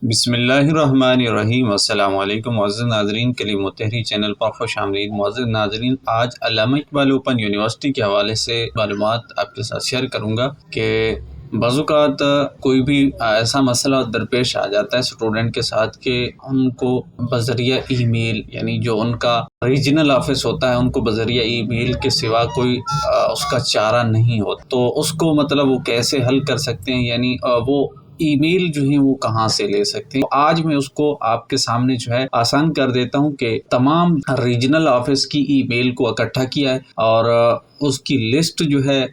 بسم اللہ الرحمن الرحیم۔ السلام علیکم معزز ناظرین، کلیم التحریر چینل پر خوش آمدید۔ معزز ناظرین، آج علامہ اقبال اوپن یونیورسٹی کے حوالے سے معلومات آپ کے ساتھ شیئر کروں گا کہ بعض اوقات کوئی بھی ایسا مسئلہ درپیش آ جاتا ہے اسٹوڈنٹ کے ساتھ کہ ان کو بذریعہ ای میل، یعنی جو ان کا ریجنل آفس ہوتا ہے، ان کو بذریعہ ای میل کے سوا کوئی اس کا چارہ نہیں ہوتا، تو اس کو مطلب وہ کیسے حل کر سکتے ہیں، یعنی وہ ای میل جو ہے وہ کہاں سے لے سکتے ہیں۔ آج میں اس کو آپ کے سامنے جو ہے آسان کر دیتا ہوں کہ تمام ریجنل آفس کی ای میل کو اکٹھا کیا ہے اور اس کی لسٹ جو ہے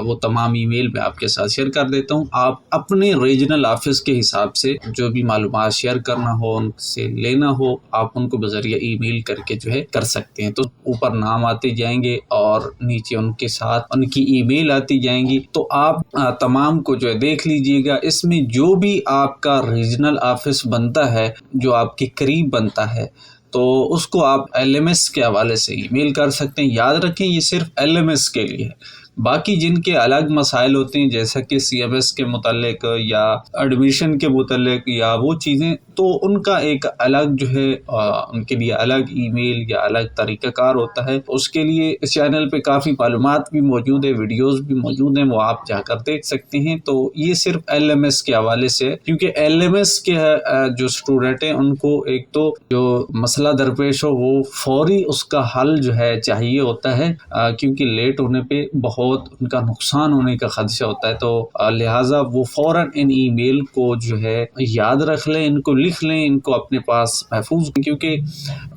وہ تمام ای میل میں آپ کے ساتھ شیئر کر دیتا ہوں۔ آپ اپنے ریجنل آفس کے حساب سے جو بھی معلومات شیئر کرنا ہو، ان سے لینا ہو، آپ ان کو بذریعہ ای میل کر کے جو ہے کر سکتے ہیں۔ تو اوپر نام آتے جائیں گے اور نیچے ان کے ساتھ ان کی ای میل آتی جائیں گی، تو آپ تمام کو جو ہے دیکھ لیجئے گا۔ اس میں جو بھی آپ کا ریجنل آفس بنتا ہے، جو آپ کے قریب بنتا ہے، تو اس کو آپ ایل ایم ایس کے حوالے سے ای میل کر سکتے ہیں۔ یاد رکھیں یہ صرف ایل ایم ایس کے لیے ہے، باقی جن کے الگ مسائل ہوتے ہیں جیسا کہ سی ایم ایس کے متعلق یا ایڈمیشن کے متعلق یا وہ چیزیں، تو ان کا ایک الگ جو ہے ان کے لیے الگ ای میل یا الگ طریقہ کار ہوتا ہے۔ اس کے لیے اس چینل پہ کافی معلومات بھی موجود ہے، ویڈیوز بھی موجود ہیں، وہ آپ جا کر دیکھ سکتے ہیں۔ تو یہ صرف ایل ایم ایس کے حوالے سے، کیونکہ ایل ایم ایس کے جو اسٹوڈنٹ ہیں ان کو ایک تو جو مسئلہ درپیش ہو وہ فوری اس کا حل جو ہے چاہیے ہوتا ہے، کیونکہ لیٹ ہونے پہ بہت ان کا نقصان ہونے کا خدشہ ہوتا ہے، تو لہٰذا وہ فوراً ان ای میل کو جو ہے یاد رکھ لیں، ان کو لکھ لیں، ان کو اپنے پاس محفوظ، کیونکہ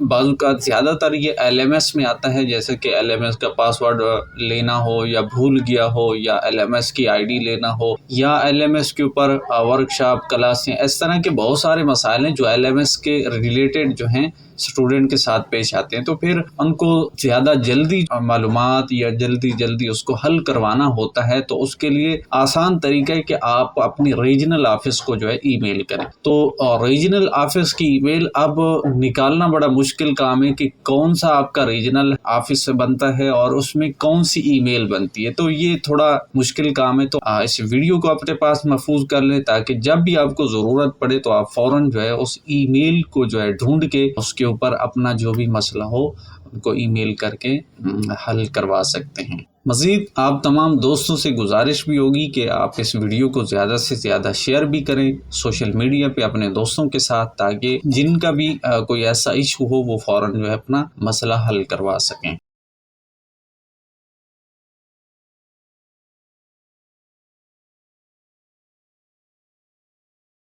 بعض اوقات زیادہ تر یہ ایل ایم ایس میں آتا ہے، جیسے کہ ایل ایم ایس کا پاسورڈ لینا ہو یا بھول گیا ہو، یا ایل ایم ایس کی آئی ڈی لینا ہو، یا ایل ایم ایس کے اوپر ورکشاپ کلاسیں، اس طرح کے بہت سارے مسائل ہیں جو ایل ایم ایس کے ریلیٹڈ جو ہیں اسٹوڈنٹ کے ساتھ پیش آتے ہیں۔ تو پھر ان کو زیادہ جلدی معلومات یا جلدی اس کو حل کروانا ہوتا ہے، تو اس کے لیے آسان طریقہ ہے کہ آپ اپنی ریجنل آفس کو جو ہے ای میل کریں۔ تو ریجنل آفس کی ای میل اب نکالنا بڑا مشکل کام ہے کہ کون سا آپ کا ریجنل آفس بنتا ہے اور اس میں کون سی ای میل بنتی ہے، تو یہ تھوڑا مشکل کام ہے۔ تو اس ویڈیو کو اپنے پاس محفوظ کر لیں تاکہ جب بھی آپ کو ضرورت پڑے تو آپ فوراً جو ہے اس ای میل کو جو ہے ڈھونڈ کے اس کے اوپر اپنا جو بھی مسئلہ ہو ان کو ای میل کر کے حل کروا سکتے ہیں۔ مزید آپ تمام دوستوں سے گزارش بھی ہوگی کہ آپ اس ویڈیو کو زیادہ سے زیادہ شیئر بھی کریں سوشل میڈیا پہ اپنے دوستوں کے ساتھ، تاکہ جن کا بھی کوئی ایسا ایشو ہو وہ فوراً جو ہے اپنا مسئلہ حل کروا سکیں۔